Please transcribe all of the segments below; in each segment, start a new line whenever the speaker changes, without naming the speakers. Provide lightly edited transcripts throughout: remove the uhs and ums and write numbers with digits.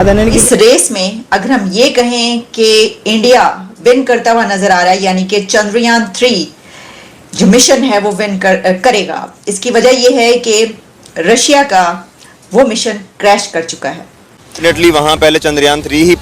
इस रेस में अगर हम ये कहें कि इंडिया विन करता हुआ नजर आ रहा है, यानी कि चंद्रयान 3 जो मिशन है वो विन करेगा। इसकी वजह यह है कि रशिया का वो मिशन क्रैश कर चुका है।
डेफिनेटली वहाँ पहले चंद्रयान 3 ही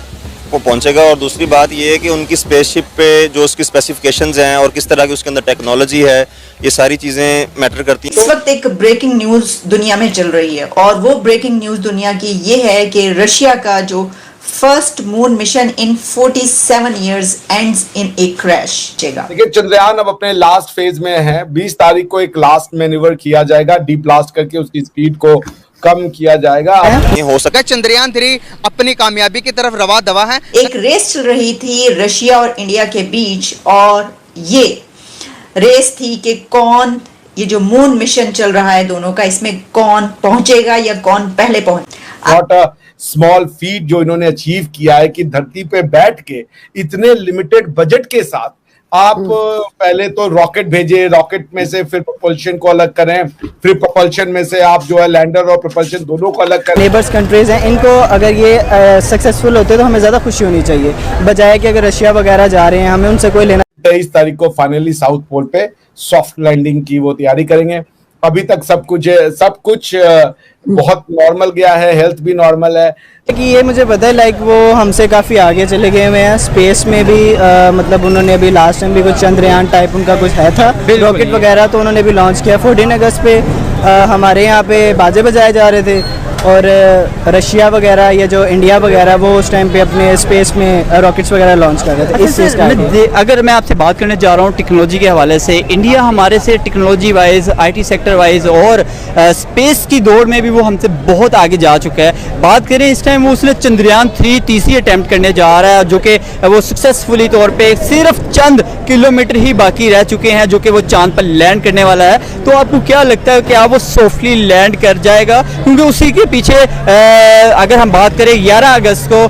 वो पहुंचेगा। और दूसरी बात ये है कि उनकी स्पेसशिप पे जो उसकी स्पेसिफिकेशंस हैं और किस तरह की उसके अंदर टेक्नोलॉजी है, ये सारी चीज़ें मैटर करती हैं।
इस वक्त एक ब्रेकिंग न्यूज़ दुनिया में चल रही है और वो ब्रेकिंग न्यूज़ दुनिया की ये है कि रशिया का जो first moon mission in 47 years ends in A crash.
देखिए, चंद्रयान अब अपने लास्ट फेज में है। 20 तारीख को एक लास्ट मैन्यूवर किया जाएगा, डीप्लास्ट करके उसकी स्पीड को कम किया जाएगा।
हो सका
चंद्रयान 3 अपनी कामयाबी की तरफ रवा दवा है।
एक रेस चल रही थी रशिया और इंडिया के बीच, और ये रेस थी कि कौन, ये जो मून मिशन चल रहा है दोनों का, इसमें कौन पहुंचेगा या कौन पहले
नॉट अ स्मॉल फीट जो इन्होंने अचीव किया है कि धरती पे बैठ के इतने लिमिटेड बजट के साथ आप पहले तो रॉकेट भेजे, रॉकेट में से फिर प्रोपल्शन को अलग करें, फिर प्रोपल्शन में से आप जो है लैंडर और प्रोपल्शन दोनों को अलग करें।
नेबर्स कंट्रीज हैं, इनको अगर ये सक्सेसफुल होते तो हमें ज़्यादा खुशी होनी चाहिए, बजाय कि अगर रशिया वगैरह जा रहे हैं हमें उनसे कोई लेना।
23 तारीख को फाइनली साउथ पोल पे सॉफ्ट लैंडिंग की वो तैयारी करेंगे। अभी तक सब कुछ बहुत नॉर्मल गया है, हेल्थ भी नॉर्मल है।
कि ये मुझे पता है लाइक वो हमसे काफ़ी आगे चले गए हुए हैं स्पेस में भी। मतलब उन्होंने अभी लास्ट टाइम भी कुछ चंद्रयान टाइप उनका कुछ है था, रॉकेट वगैरह, तो उन्होंने भी लॉन्च किया। 14 अगस्त पे हमारे यहाँ पे बाजे बजाए जा रहे थे, और रशिया वगैरह या जो इंडिया वगैरह वो उस टाइम पे अपने स्पेस में रॉकेट्स वगैरह लॉन्च कर रहे थे। इस चीज़ का
अगर मैं आपसे बात करने जा रहा हूँ टेक्नोलॉजी के हवाले से, इंडिया हमारे से technology wise, IT sector wise और स्पेस की दौड़ में भी वो हमसे बहुत आगे जा चुका है। बात करें इस टाइम वो उसने चंद्रयान 3 तीसरी अटैम्प्ट करने जा रहा है, जो कि वो सक्सेसफुली तौर पर सिर्फ चंद किलोमीटर ही बाकी रह चुके हैं जो कि वो चांद पर लैंड करने वाला है। तो आपको क्या लगता है कि आप वो सॉफ्टली लैंड कर जाएगा? क्योंकि उसी के पीछे अगर हम बात करें 11 अगस्त को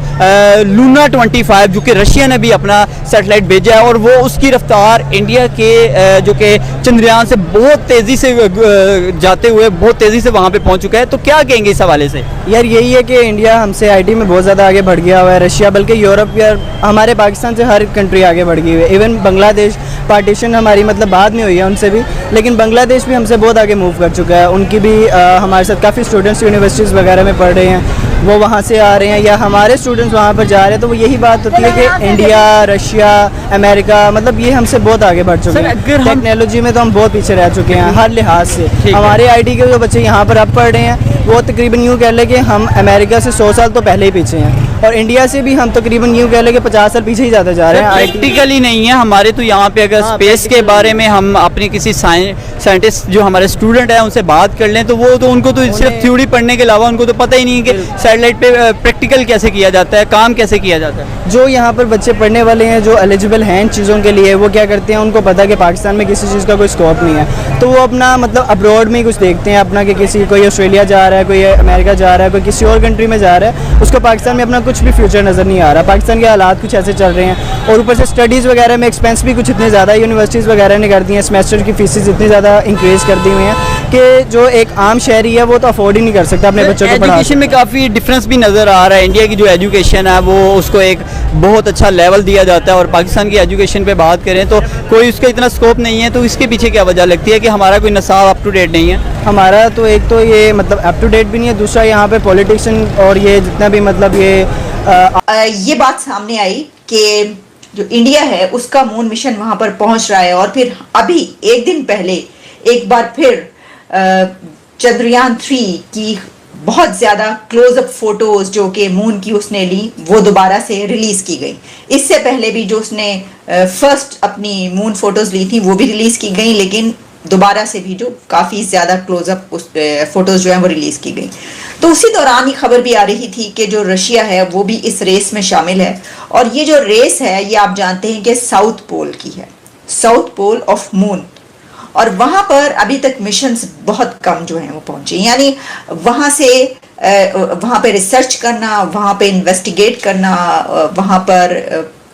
लूना 25 जो कि रशिया ने भी अपना सैटेलाइट भेजा है, और वो उसकी रफ्तार इंडिया के जो कि चंद्रयान से बहुत तेज़ी से जाते हुए बहुत तेज़ी से वहाँ पे पहुँच चुका है। तो क्या कहेंगे इस हवाले से?
यार यही है कि इंडिया हमसे आईटी में बहुत ज़्यादा आगे बढ़ गया हुआ है, रशिया बल्कि यूरोप या हमारे पाकिस्तान से हर कंट्री आगे बढ़ गई हुई है। इवन बांग्लादेश पार्टीशन हमारी मतलब बाद में हुई है उनसे भी, लेकिन बांग्लादेश भी हमसे बहुत आगे मूव कर चुका है। उनकी भी हमारे साथ काफ़ी स्टूडेंट्स यूनिवर्सिटीज़ वगैरह में पढ़ रहे हैं, वो वहाँ से आ रहे हैं या हमारे स्टूडेंट्स वहाँ पर जा रहे हैं। तो वो यही बात होती है कि इंडिया, रशिया, अमेरिका, मतलब ये हमसे बहुत आगे बढ़ चुके हैं। टेक्नोलॉजी में तो हम बहुत पीछे रह चुके हैं हर लिहाज से। हमारे आईटी के जो बच्चे यहाँ पर अब पढ़ रहे हैं वो तकरीबन यूँ कह लें कि हम अमेरिका से 100 साल तो पहले ही पीछे हैं, और इंडिया से भी हम तकरीबन यूँ कह लें कि 50 साल पीछे ही जाते जा रहे हैं।
प्रैक्टिकली नहीं है हमारे तो यहाँ पे। अगर स्पेस के बारे में हम अपनी किसी साइंटिस्ट जो हमारे स्टूडेंट हैं उनसे बात कर लें तो वो तो उनको तो सिर्फ थ्योरी पढ़ने के अलावा उनको तो पता ही नहीं है कि सैटेलाइट पे प्रैक्टिकल कैसे किया जाता है, काम कैसे किया जाता है।
जो यहाँ पर बच्चे पढ़ने वाले हैं जो एलिजिबल हैं इन चीज़ों के लिए, वो क्या करते हैं, उनको पता है कि पाकिस्तान में किसी चीज़ का कोई स्कोप नहीं है, तो वो अपना मतलब अब्रॉड में ही कुछ देखते हैं अपना, कि किसी कोई ऑस्ट्रेलिया जा रहा है, कोई अमेरिका जा रहा है, कोई किसी और कंट्री में जा रहा है, उसको पाकिस्तान में अपना कुछ भी फ्यूचर नज़र नहीं आ रहा। पाकिस्तान के हालात कुछ ऐसे चल रहे हैं, और ऊपर से स्टडीज़ वगैरह में एक्सपेंस भी कुछ इतने ज़्यादा यूनिवर्सिटीज़ वगैरह ने कर दी हैं, सेमेस्टर की फीसेज इतनी ज़्यादा इंक्रीज़ कर दी हुई हैं कि जो एक आम शहरी है वो तो अफोर्ड ही नहीं कर सकता अपने बच्चों को पढ़ाना।
एजुकेशन में काफ़ी डिफरेंस भी नज़र आ रहा है। इंडिया की जो एजुकेशन है वो उसको एक बहुत अच्छा लेवल दिया जाता है, और पाकिस्तान की एजुकेशन पे बात करें तो कोई उसका इतना स्कोप नहीं है। तो इसके पीछे क्या वजह लगती है कि हमारा कोई निसाब अप टू डेट नहीं है?
हमारा तो एक तो ये मतलब अप टू डेट भी नहीं है, दूसरा यहाँ पे पॉलिटिशियन और ये जितना भी मतलब
ये बात सामने आई कि जो इंडिया है उसका मून मिशन वहां पर पहुंच रहा है, और फिर अभी एक दिन पहले एक बार फिर चंद्रयान 3 की बहुत ज़्यादा क्लोजअप फोटोज जो कि मून की उसने ली वो दोबारा से रिलीज़ की गई। इससे पहले भी जो उसने फर्स्ट अपनी मून फोटोज ली थी वो भी रिलीज़ की गई, लेकिन दोबारा से भी जो काफ़ी ज़्यादा क्लोजअप उस फोटोज जो हैं वो रिलीज़ की गई। तो उसी दौरान ही खबर भी आ रही थी कि जो रशिया है वो भी इस रेस में शामिल है, और ये जो रेस है ये आप जानते हैं कि साउथ पोल की है, साउथ पोल ऑफ मून, और वहाँ पर अभी तक मिशंस बहुत कम जो हैं वो पहुँचे। यानी वहाँ से वहाँ पे रिसर्च करना, वहाँ पे इन्वेस्टिगेट करना, वहाँ पर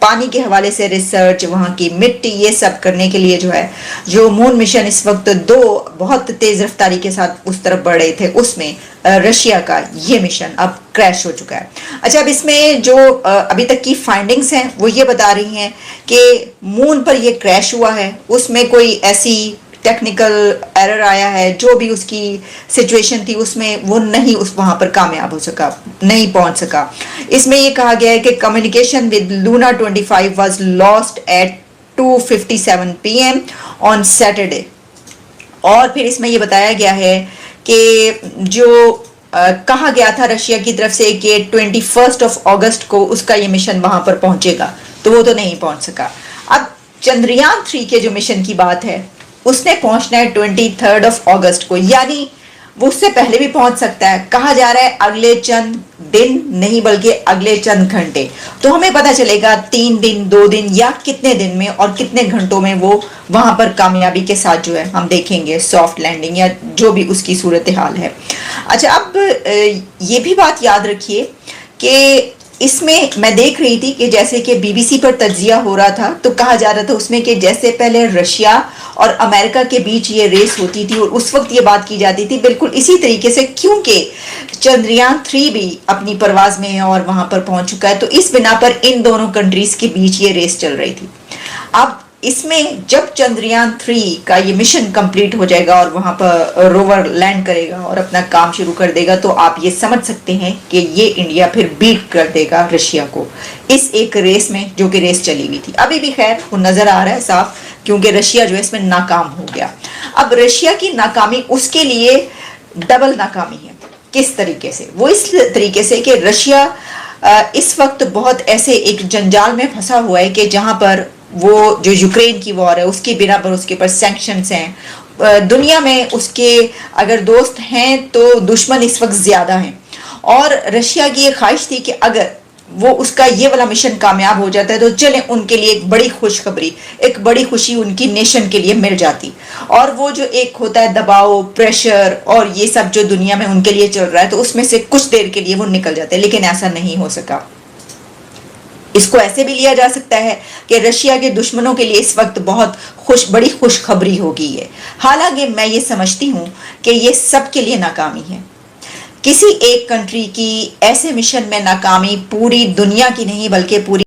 पानी के हवाले से रिसर्च, वहाँ की मिट्टी, ये सब करने के लिए जो है, जो मून मिशन इस वक्त 2 बहुत तेज रफ्तारी के साथ उस तरफ बढ़ रहे थे, उसमें रशिया का ये मिशन अब क्रैश हो चुका है। अच्छा, अब इसमें जो अभी तक की फाइंडिंग्स हैं वो ये बता रही हैं कि मून पर ये क्रैश हुआ है, उसमें कोई ऐसी टेक्निकल एरर आया है, जो भी उसकी सिचुएशन थी उसमें वो नहीं उस वहां पर कामयाब हो सका, नहीं पहुंच सका। इसमें ये कहा गया है कि communication with Luna 25 was lost at 2:57 PM on Saturday. और फिर इसमें ये बताया गया है कि जो कहा गया था रशिया की तरफ से कि 21 अगस्त को उसका ये मिशन वहां पर पहुंचेगा, तो वो तो नहीं पहुंच सका। अब चंद्रयान 3 के जो मिशन की बात है उसने पहुंचना है 23 अगस्त को, यानी वो उससे पहले भी पहुंच सकता है। कहा जा रहा है अगले चंद दिन नहीं बल्कि अगले चंद घंटे, तो हमें पता चलेगा 3 दिन, 2 दिन या कितने दिन में और कितने घंटों में वो वहां पर कामयाबी के साथ जो है हम देखेंगे सॉफ्ट लैंडिंग या जो भी उसकी सूरत हाल है। अच्छा, अब ये भी बात याद रखिए कि इसमें मैं देख रही थी कि जैसे कि बीबीसी पर तज्जिया हो रहा था, तो कहा जा रहा था उसमें कि जैसे पहले रशिया और अमेरिका के बीच ये रेस होती थी और उस वक्त ये बात की जाती थी, बिल्कुल इसी तरीके से, क्योंकि चंद्रयान 3 भी अपनी परवाज में है और वहां पर पहुंच चुका है, तो इस बिना पर इन दोनों कंट्रीज के बीच ये रेस चल रही थी। अब इसमें जब चंद्रयान 3 का ये मिशन कंप्लीट हो जाएगा और वहां पर रोवर लैंड करेगा और अपना काम शुरू कर देगा, तो आप ये समझ सकते हैं कि ये इंडिया फिर बीट कर देगा रशिया को इस एक रेस में, जो कि रेस चली हुई थी। अभी भी खैर वो नजर आ रहा है साफ, क्योंकि रशिया जो है इसमें नाकाम हो गया। अब रशिया की नाकामी उसके लिए डबल नाकामी है। किस तरीके से? वो इस तरीके से कि रशिया इस वक्त बहुत ऐसे एक जंजाल में फंसा हुआ है कि जहां पर वो जो यूक्रेन की वॉर है उसके बिना पर उसके ऊपर सैंक्शंस हैं। दुनिया में उसके अगर दोस्त हैं तो दुश्मन इस वक्त ज्यादा हैं, और रशिया की ये ख्वाहिश थी कि अगर वो उसका ये वाला मिशन कामयाब हो जाता है तो चले उनके लिए एक बड़ी खुशखबरी, एक बड़ी खुशी उनकी नेशन के लिए मिल जाती, और वो जो एक होता है दबाव, प्रेशर और ये सब जो दुनिया में उनके लिए चल रहा है, तो उसमें से कुछ देर के लिए वो निकल जाते हैं। लेकिन ऐसा नहीं हो सका। इसको ऐसे भी लिया जा सकता है कि रशिया के दुश्मनों के लिए इस वक्त बहुत बड़ी खुशखबरी हो गई है। हालांकि मैं ये समझती हूँ कि ये सबके लिए नाकामी है। किसी एक कंट्री की ऐसे मिशन में नाकामी पूरी दुनिया की नहीं बल्कि पूरी